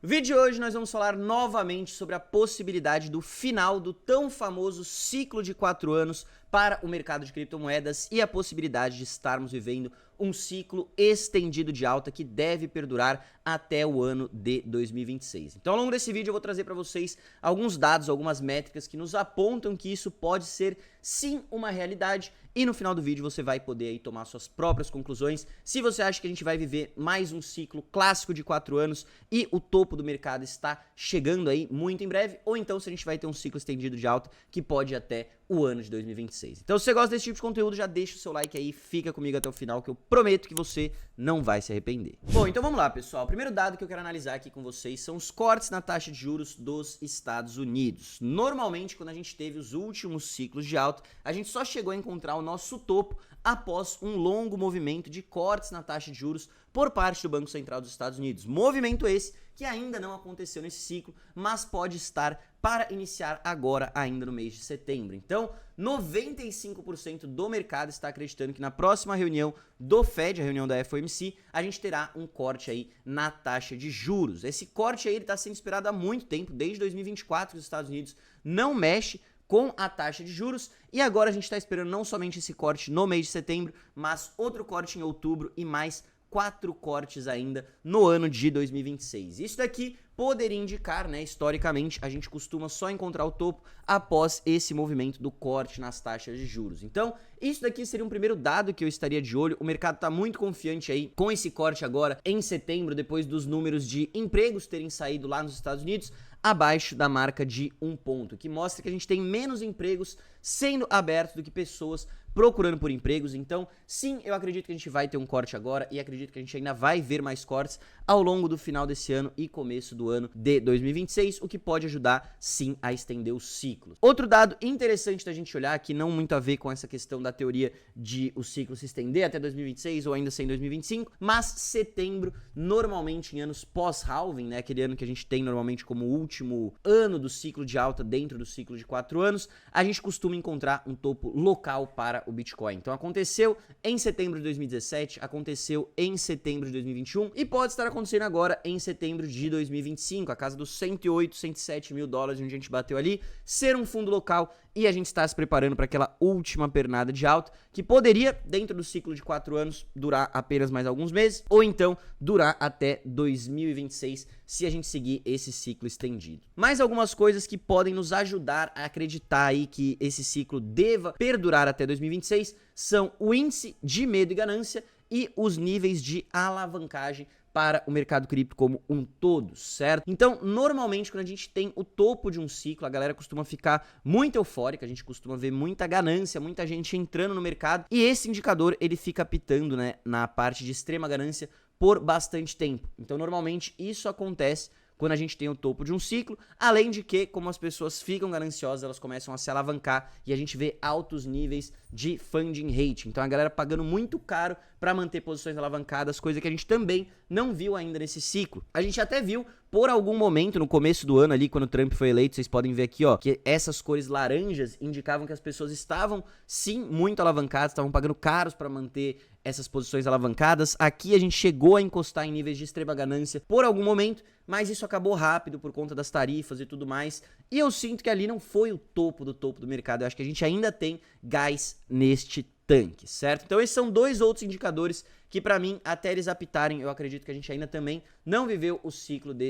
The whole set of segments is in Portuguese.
vídeo de hoje nós vamos falar novamente sobre a possibilidade do final do tão famoso ciclo de 4 anos para o mercado de criptomoedas e a possibilidade de estarmos vivendo um ciclo estendido de alta que deve perdurar até o ano de 2026. Então, ao longo desse vídeo eu vou trazer para vocês alguns dados, algumas métricas que nos apontam que isso pode ser sim uma realidade e no final do vídeo você vai poder aí tomar suas próprias conclusões. Se você acha que a gente vai viver mais um ciclo clássico de 4 anos e o topo do mercado está chegando aí muito em breve, ou então se a gente vai ter um ciclo estendido de alta que pode ir até o ano de 2026. Então, se você gosta desse tipo de conteúdo, já deixa o seu like aí, fica comigo até o final que eu prometo que você não vai se arrepender. Bom, então vamos lá, pessoal. O primeiro dado que eu quero analisar aqui com vocês são os cortes na taxa de juros dos Estados Unidos. Normalmente, quando a gente teve os últimos ciclos de alta, a gente só chegou a encontrar o nosso topo após um longo movimento de cortes na taxa de juros por parte do Banco Central dos Estados Unidos. Movimento esse que ainda não aconteceu nesse ciclo, mas pode estar para iniciar agora, ainda no mês de setembro. Então, 95% do mercado está acreditando que na próxima reunião do Fed, a reunião da FOMC, a gente terá um corte aí na taxa de juros. Esse corte aí está sendo esperado há muito tempo, desde 2024 que os Estados Unidos não mexe com a taxa de juros, e agora a gente está esperando não somente esse corte no mês de setembro, mas outro corte em outubro e mais 4 cortes ainda no ano de 2026. Isso daqui poderia indicar, né, historicamente, a gente costuma só encontrar o topo após esse movimento do corte nas taxas de juros. Então, isso daqui seria um primeiro dado que eu estaria de olho. O mercado está muito confiante aí com esse corte agora em setembro, depois dos números de empregos terem saído lá nos Estados Unidos abaixo da marca de 1 ponto, que mostra que a gente tem menos empregos sendo abertos do que pessoas procurando por empregos. Então, sim, eu acredito que a gente vai ter um corte agora e acredito que a gente ainda vai ver mais cortes ao longo do final desse ano e começo do ano de 2026, o que pode ajudar, sim, a estender os ciclos. Outro dado interessante da gente olhar, que não muito a ver com essa questão da teoria de o ciclo se estender até 2026 ou ainda ser em 2025, mas setembro, normalmente em anos pós-halving, né, aquele ano que a gente tem normalmente como último ano do ciclo de alta dentro do ciclo de 4 anos, a gente costuma encontrar um topo local para o Bitcoin. Então aconteceu em setembro de 2017, aconteceu em setembro de 2021 e pode estar acontecendo agora em setembro de 2025, a casa dos 108, 107 mil dólares onde a gente bateu ali, ser um fundo local e a gente está se preparando para aquela última pernada de alta que poderia, dentro do ciclo de 4 anos, durar apenas mais alguns meses ou então durar até 2026 se a gente seguir esse ciclo estendido. Mais algumas coisas que podem nos ajudar a acreditar aí que esse ciclo deva perdurar até 2026 são o índice de medo e ganância e os níveis de alavancagem para o mercado cripto como um todo, certo? Então, normalmente, quando a gente tem o topo de um ciclo, a galera costuma ficar muito eufórica, a gente costuma ver muita ganância, muita gente entrando no mercado, e esse indicador, ele fica pitando, né, na parte de extrema ganância por bastante tempo. Então, normalmente, isso acontece quando a gente tem o topo de um ciclo, além de que, como as pessoas ficam gananciosas, elas começam a se alavancar e a gente vê altos níveis de funding rate. Então a galera pagando muito caro para manter posições alavancadas, coisa que a gente também não viu ainda nesse ciclo. A gente até viu por algum momento no começo do ano ali, quando o Trump foi eleito, vocês podem ver aqui, ó, que essas cores laranjas indicavam que as pessoas estavam sim muito alavancadas, estavam pagando caros para manter essas posições alavancadas. Aqui a gente chegou a encostar em níveis de extrema ganância por algum momento, mas isso acabou rápido por conta das tarifas e tudo mais. E eu sinto que ali não foi o topo do mercado. Eu acho que a gente ainda tem gás neste tanque, certo? Então esses são dois outros indicadores que pra mim, até eles apitarem, eu acredito que a gente ainda também não viveu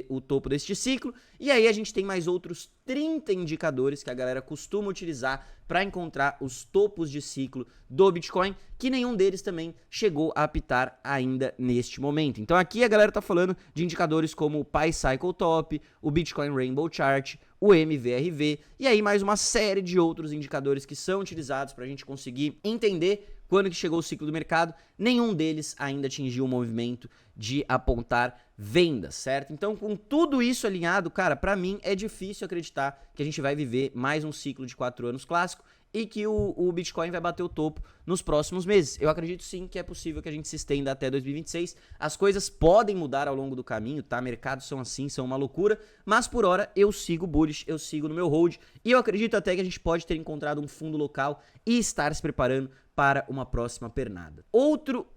o topo deste ciclo. E aí a gente tem mais outros 30 indicadores que a galera costuma utilizar para encontrar os topos de ciclo do Bitcoin, que nenhum deles também chegou a apitar ainda neste momento. Então aqui a galera tá falando de indicadores como o Pi Cycle Top, o Bitcoin Rainbow Chart, o MVRV e aí mais uma série de outros indicadores que são utilizados para a gente conseguir entender quando que chegou o ciclo do mercado. Nenhum deles ainda atingiu o movimento de apontar vendas, certo? Então, com tudo isso alinhado, cara, pra mim é difícil acreditar que a gente vai viver mais um ciclo de 4 anos clássico e que o Bitcoin vai bater o topo nos próximos meses. Eu acredito sim que é possível que a gente se estenda até 2026. As coisas podem mudar ao longo do caminho, tá? Mercados são assim, são uma loucura, mas por hora eu sigo bullish, eu sigo no meu hold e eu acredito até que a gente pode ter encontrado um fundo local e estar se preparando para uma próxima pernada. Outro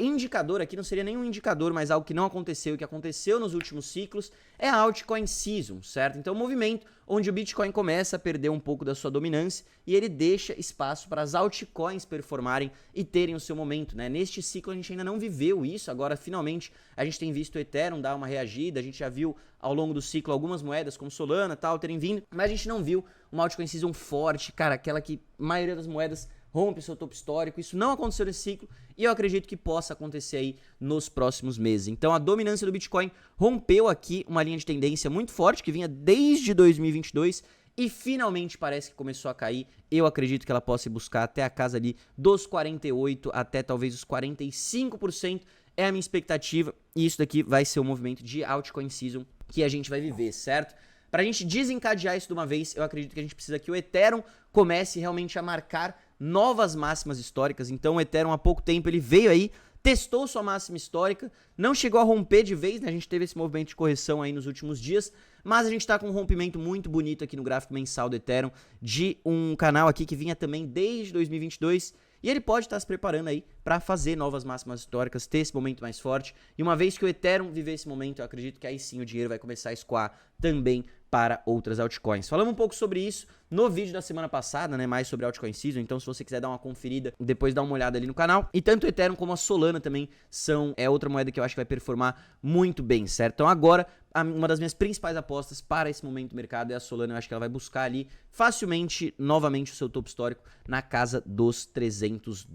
indicador aqui, não seria nenhum indicador, mas algo que não aconteceu e que aconteceu nos últimos ciclos, é a altcoin season, certo? Então, o movimento onde o Bitcoin começa a perder um pouco da sua dominância e ele deixa espaço para as altcoins performarem e terem o seu momento, né? Neste ciclo a gente ainda não viveu isso, agora finalmente a gente tem visto o Ethereum dar uma reagida, a gente já viu ao longo do ciclo algumas moedas como Solana e tal terem vindo, mas a gente não viu uma altcoin season forte, cara, aquela que a maioria das moedas rompe seu topo histórico. Isso não aconteceu nesse ciclo e eu acredito que possa acontecer aí nos próximos meses. Então a dominância do Bitcoin rompeu aqui uma linha de tendência muito forte que vinha desde 2022 e finalmente parece que começou a cair. Eu acredito que ela possa buscar até a casa ali dos 48 até talvez os 45%. É a minha expectativa e isso daqui vai ser o movimento de altcoin season que a gente vai viver, certo? Para a gente desencadear isso de uma vez, eu acredito que a gente precisa que o Ethereum comece realmente a marcar novas máximas históricas. Então o Ethereum há pouco tempo ele veio aí, testou sua máxima histórica, não chegou a romper de vez, né? A gente teve esse movimento de correção aí nos últimos dias, mas a gente tá com um rompimento muito bonito aqui no gráfico mensal do Ethereum, de um canal aqui que vinha também desde 2022, e ele pode estar se preparando aí para fazer novas máximas históricas, ter esse momento mais forte, e uma vez que o Ethereum viver esse momento, eu acredito que aí sim o dinheiro vai começar a escoar também para outras altcoins. Falamos um pouco sobre isso no vídeo da semana passada, né, mais sobre altcoin season, então se você quiser dar uma conferida, depois dá uma olhada ali no canal. E tanto o Ethereum como a Solana também são outra moeda que eu acho que vai performar muito bem, certo? Então agora, uma das minhas principais apostas para esse momento do mercado é a Solana. Eu acho que ela vai buscar ali facilmente, novamente, o seu topo histórico na casa dos $300.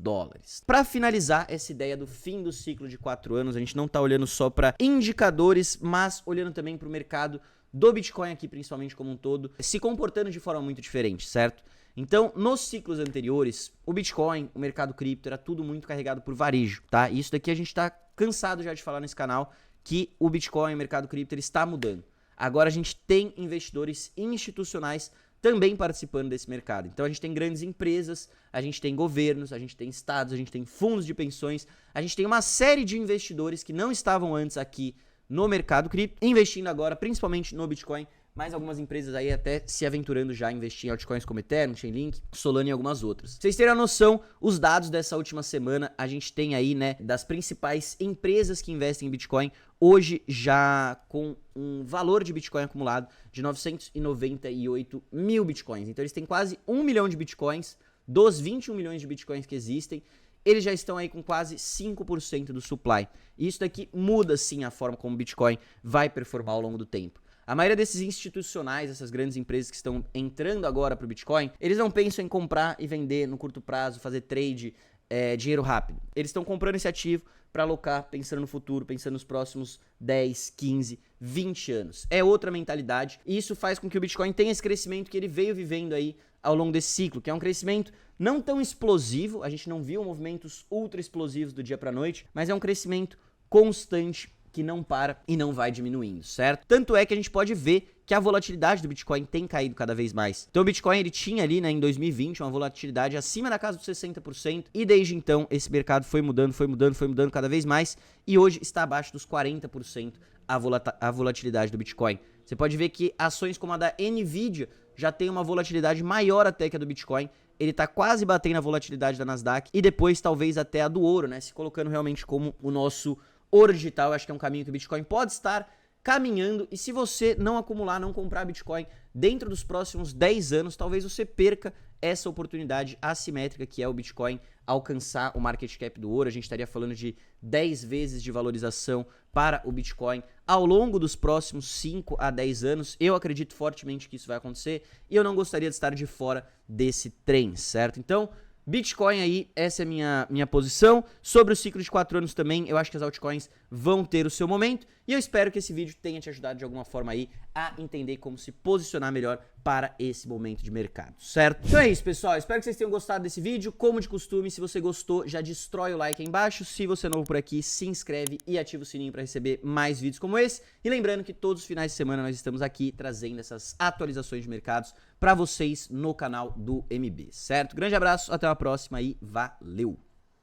Para finalizar essa ideia do fim do ciclo de 4 anos, a gente não tá olhando só para indicadores, mas olhando também para o mercado do Bitcoin aqui, principalmente como um todo, se comportando de forma muito diferente, certo? Então, nos ciclos anteriores, o Bitcoin, o mercado cripto, era tudo muito carregado por varejo, tá? E isso daqui a gente tá cansado já de falar nesse canal, que o Bitcoin, o mercado cripto, ele está mudando. Agora a gente tem investidores institucionais também participando desse mercado. Então a gente tem grandes empresas, a gente tem governos, a gente tem estados, a gente tem fundos de pensões, a gente tem uma série de investidores que não estavam antes aqui no mercado cripto, investindo agora principalmente no Bitcoin, mas algumas empresas aí até se aventurando já a investir em altcoins como Ethereum, Chainlink, Solana e algumas outras. Pra vocês terem a noção, os dados dessa última semana, a gente tem aí, né, das principais empresas que investem em Bitcoin, hoje já com um valor de Bitcoin acumulado de 998 mil Bitcoins. Então eles têm quase 1 milhão de Bitcoins, dos 21 milhões de Bitcoins que existem, eles já estão aí com quase 5% do supply. E isso daqui muda sim a forma como o Bitcoin vai performar ao longo do tempo. A maioria desses institucionais, essas grandes empresas que estão entrando agora para o Bitcoin, eles não pensam em comprar e vender no curto prazo, fazer trade, dinheiro rápido. Eles estão comprando esse ativo para alocar, pensando no futuro, pensando nos próximos 10, 15, 20 anos. É outra mentalidade e isso faz com que o Bitcoin tenha esse crescimento que ele veio vivendo aí ao longo desse ciclo, que é um crescimento não tão explosivo, a gente não viu movimentos ultra explosivos do dia para noite, mas é um crescimento constante que não para e não vai diminuindo, certo? Tanto é que a gente pode ver que a volatilidade do Bitcoin tem caído cada vez mais. Então o Bitcoin ele tinha ali, né, em 2020 uma volatilidade acima da casa dos 60% e desde então esse mercado foi mudando cada vez mais e hoje está abaixo dos 40% a volatilidade do Bitcoin. Você pode ver que ações como a da Nvidia já tem uma volatilidade maior até que a do Bitcoin. Ele tá quase batendo a volatilidade da Nasdaq e depois talvez até a do ouro, né, se colocando realmente como o nosso ouro digital. Eu acho que é um caminho que o Bitcoin pode estar caminhando e se você não acumular, não comprar Bitcoin dentro dos próximos 10 anos, talvez você perca essa oportunidade assimétrica que é o Bitcoin alcançar o market cap do ouro. A gente estaria falando de 10 vezes de valorização para o Bitcoin ao longo dos próximos 5 a 10 anos. Eu acredito fortemente que isso vai acontecer e eu não gostaria de estar de fora desse trem, certo? Então, Bitcoin aí, essa é a minha posição. Sobre o ciclo de 4 anos também, eu acho que as altcoins vão ter o seu momento. E eu espero que esse vídeo tenha te ajudado de alguma forma aí a entender como se posicionar melhor para esse momento de mercado, certo? Então é isso, pessoal. Espero que vocês tenham gostado desse vídeo. Como de costume, se você gostou, já destrói o like aí embaixo. Se você é novo por aqui, se inscreve e ativa o sininho para receber mais vídeos como esse. E lembrando que todos os finais de semana nós estamos aqui trazendo essas atualizações de mercados para vocês no canal do MB, certo? Grande abraço, até a próxima e valeu!